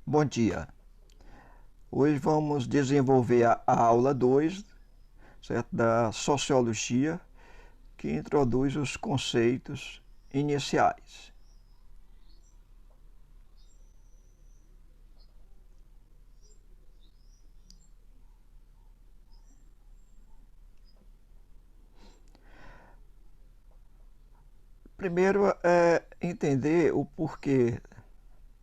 Bom dia. Hoje vamos desenvolver a aula 2, certo, da Sociologia, que introduz os conceitos iniciais. Primeiro é entender o porquê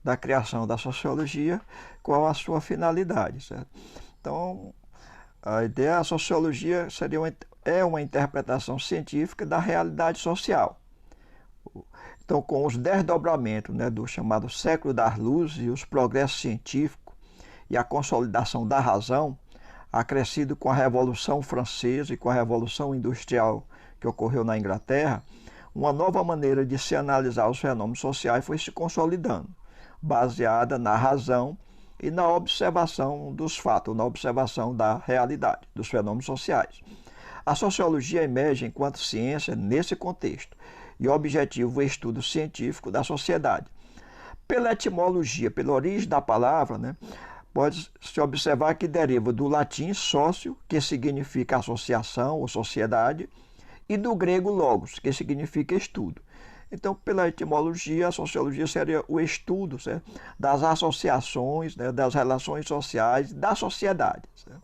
da criação da sociologia, qual a sua finalidade, certo? Então, a ideia da sociologia é uma interpretação científica da realidade social. Então, com os desdobramentos, né, do chamado século das luzes e os progressos científicos e a consolidação da razão, acrescido com a Revolução Francesa e com a Revolução Industrial que ocorreu na Inglaterra, uma nova maneira de se analisar os fenômenos sociais foi se consolidando, baseada na razão e na observação dos fatos, na observação da realidade, dos fenômenos sociais. A sociologia emerge enquanto ciência nesse contexto e objetiva o estudo científico da sociedade. Pela etimologia, pela origem da palavra, né, pode-se observar que deriva do latim sócio, que significa associação ou sociedade, e do grego logos, que significa estudo. Então, pela etimologia, a sociologia seria o estudo, certo, das associações, né, das relações sociais da sociedade. Certo?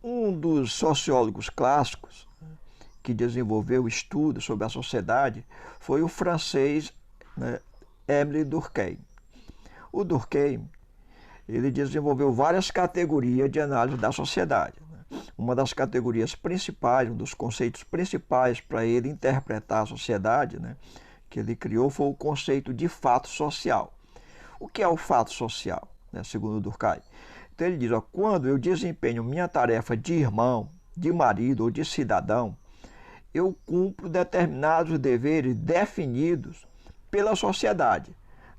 Um dos sociólogos clássicos que desenvolveu estudos sobre a sociedade foi o francês, né, Émile Durkheim. O Durkheim ele desenvolveu várias categorias de análise da sociedade. Uma das categorias principais, um dos conceitos principais para ele interpretar a sociedade, né, que ele criou foi o conceito de fato social. O que é o fato social, né, segundo Durkheim? Então ele diz, ó, quando eu desempenho minha tarefa de irmão, de marido ou de cidadão, eu cumpro determinados deveres definidos pela sociedade.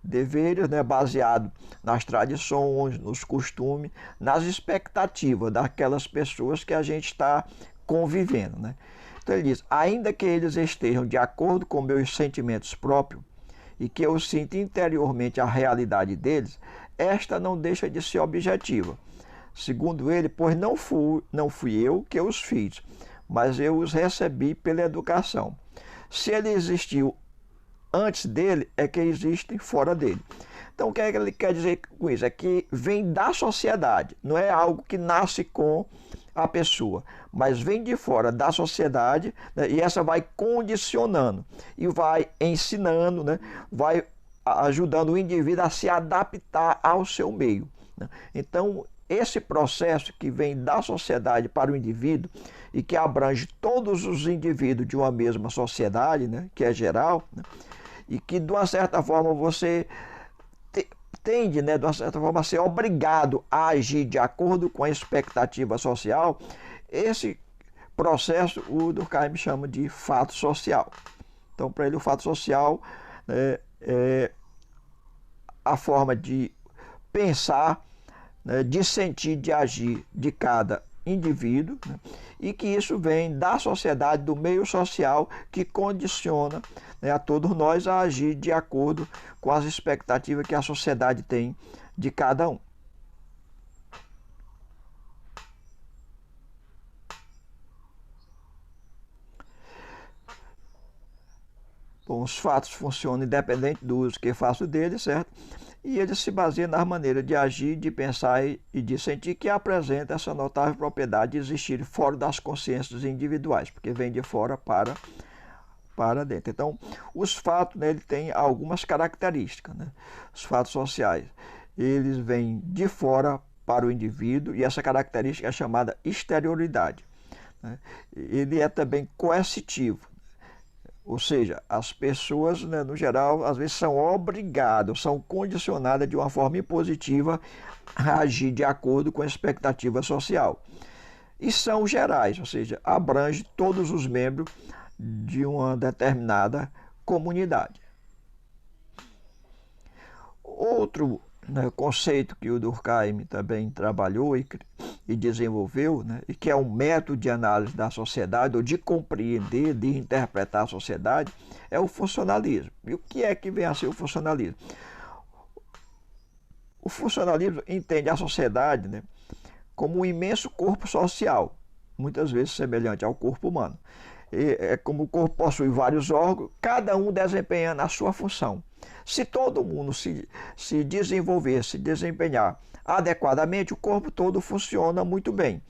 Deveres, né, baseados nas tradições, nos costumes, nas expectativas daquelas pessoas que a gente está convivendo. Né? Então ele diz, ainda que eles estejam de acordo com meus sentimentos próprios e que eu sinta interiormente a realidade deles, esta não deixa de ser objetiva. Segundo ele, pois não fui eu que os fiz, mas eu os recebi pela educação. Se ele existiu antes dele, é que existem fora dele. Então, o que é que ele quer dizer com isso? É que vem da sociedade, não é algo que nasce com a pessoa, mas vem de fora da sociedade, né, e essa vai condicionando e vai ensinando, né, vai ajudando o indivíduo a se adaptar ao seu meio. Né? Então, esse processo que vem da sociedade para o indivíduo e que abrange todos os indivíduos de uma mesma sociedade, né, que é geral, né, e que de uma certa forma você tende, né, de uma certa forma, a ser obrigado a agir de acordo com a expectativa social, esse processo o Durkheim chama de fato social. Então, para ele, o fato social é a forma de pensar, né, de sentir, de agir de cada indivíduo, né, e que isso vem da sociedade, do meio social, que condiciona, né, a todos nós a agir de acordo com as expectativas que a sociedade tem de cada um. Bom, os fatos funcionam independente do uso que faço deles, certo? E eles se baseiam nas maneiras de agir, de pensar e de sentir que apresenta essa notável propriedade de existir fora das consciências individuais, porque vem de fora para dentro. Então, os fatos, né, ele tem algumas características. Né? Os fatos sociais, eles vêm de fora para o indivíduo e essa característica é chamada exterioridade. Né? Ele é também coercitivo. Ou seja, as pessoas, né, no geral, às vezes são obrigadas, são condicionadas de uma forma impositiva a agir de acordo com a expectativa social. E são gerais, ou seja, abrange todos os membros de uma determinada comunidade. Outro, né, conceito que o Durkheim também trabalhou e desenvolveu, né, e que é um método de análise da sociedade, ou de compreender, de interpretar a sociedade, é o funcionalismo. E o que é que vem a ser o funcionalismo? O funcionalismo entende a sociedade, né, como um imenso corpo social, muitas vezes semelhante ao corpo humano. É como o corpo possui vários órgãos, cada um desempenhando a sua função. Se todo mundo se desenvolver, se desempenhar adequadamente, o corpo todo funciona muito bem.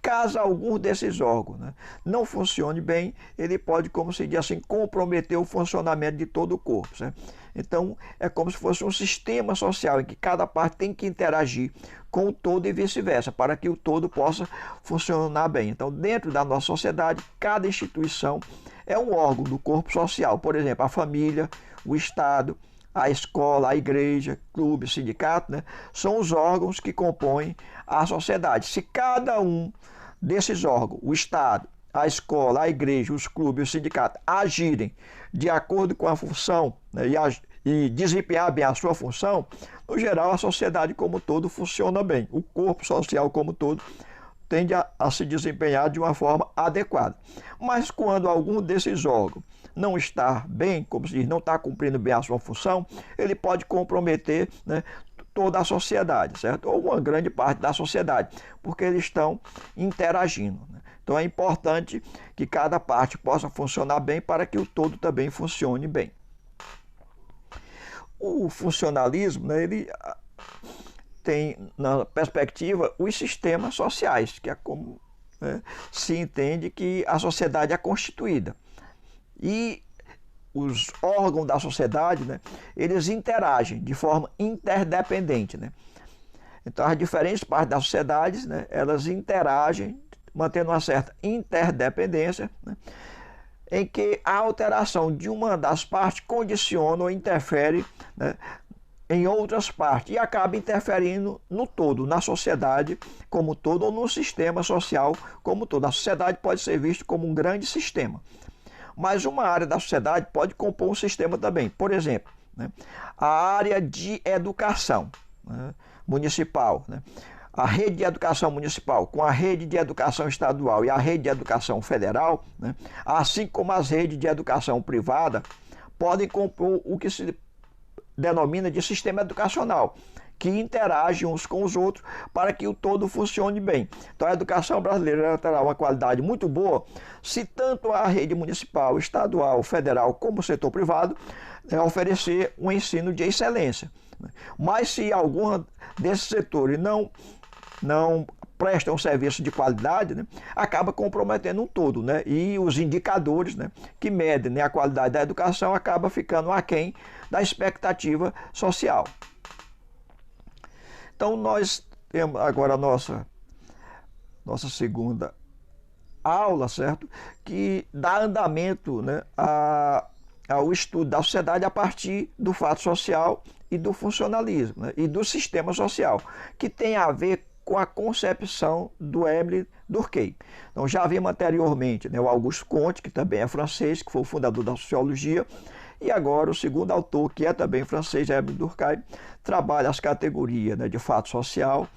Caso algum desses órgãos, né, não funcione bem, ele pode, como se diz assim, comprometer o funcionamento de todo o corpo, certo? Então, é como se fosse um sistema social em que cada parte tem que interagir com o todo e vice-versa, para que o todo possa funcionar bem. Então, dentro da nossa sociedade, cada instituição é um órgão do corpo social. Por exemplo, a família, o Estado, a escola, a igreja, clube, sindicato, né, são os órgãos que compõem a sociedade. Se cada um desses órgãos, o Estado, a escola, a igreja, os clubes, o sindicato, agirem de acordo com a função, né, e desempenhar bem a sua função, no geral a sociedade como um todo funciona bem. O corpo social como um todo tende a se desempenhar de uma forma adequada. Mas quando algum desses órgãos não está bem, como se diz, não está cumprindo bem a sua função, ele pode comprometer, né, toda a sociedade, certo? Ou uma grande parte da sociedade, porque eles estão interagindo, né? Então é importante que cada parte possa funcionar bem para que o todo também funcione bem. O funcionalismo, né, ele tem na perspectiva os sistemas sociais, que é como, né, se entende que a sociedade é constituída. E os órgãos da sociedade, né, eles interagem de forma interdependente, né? Então, as diferentes partes da sociedade, né, elas interagem, mantendo uma certa interdependência, né, em que a alteração de uma das partes condiciona ou interfere, né, em outras partes e acaba interferindo no todo, na sociedade como todo ou no sistema social como todo. A sociedade pode ser vista como um grande sistema, mas uma área da sociedade pode compor um sistema também. Por exemplo, né, a área de educação, né, municipal, né, a rede de educação municipal com a rede de educação estadual e a rede de educação federal, né, assim como as redes de educação privada, podem compor o que se denomina de sistema educacional, que interagem uns com os outros para que o todo funcione bem. Então a educação brasileira terá uma qualidade muito boa se tanto a rede municipal, estadual, federal como o setor privado oferecer um ensino de excelência. Mas se algum desses setores não prestam um serviço de qualidade, né, acaba comprometendo um todo, né, e os indicadores, né, que medem, né, a qualidade da educação acaba ficando aquém da expectativa social. Então nós temos agora a nossa segunda aula, certo? Que dá andamento, né, ao estudo da sociedade a partir do fato social e do funcionalismo, né, e do sistema social, que tem a ver com a concepção do Émile Durkheim. Então já vimos anteriormente, né, o Auguste Comte, que também é francês, que foi o fundador da sociologia, e agora o segundo autor, que é também francês, Émile Durkheim, trabalha as categorias, né, de fato social,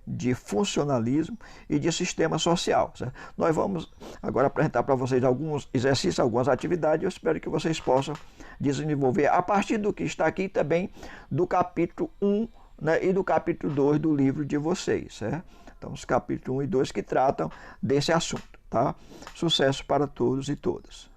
de funcionalismo e de sistema social, certo? Nós vamos agora apresentar para vocês alguns exercícios, algumas atividades. Eu espero que vocês possam desenvolver a partir do que está aqui também do capítulo 1, né, e do capítulo 2 do livro de vocês, certo? Então, os capítulos 1 e 2 que tratam desse assunto, tá? Sucesso para todos e todas.